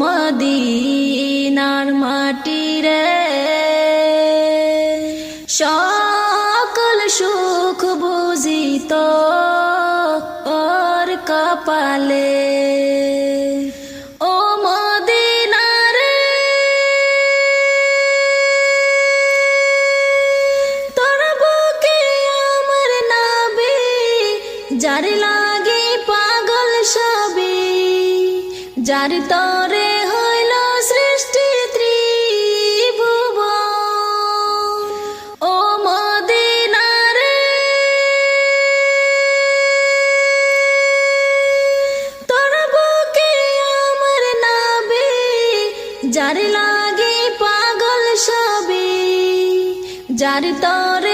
মদিনার মাটি রে, সকল সুখ বুঝিত ওর কপালে। ও মদিনা রে, তোর বুকে আমার নবী, যার লাগি পাগল সবই, যার তরে হইল সৃষ্টি ত্রিভুবন। ও মদিনা রে, তোর বুকে আমার নবী, যার লাগি পাগল সবই, যার তরে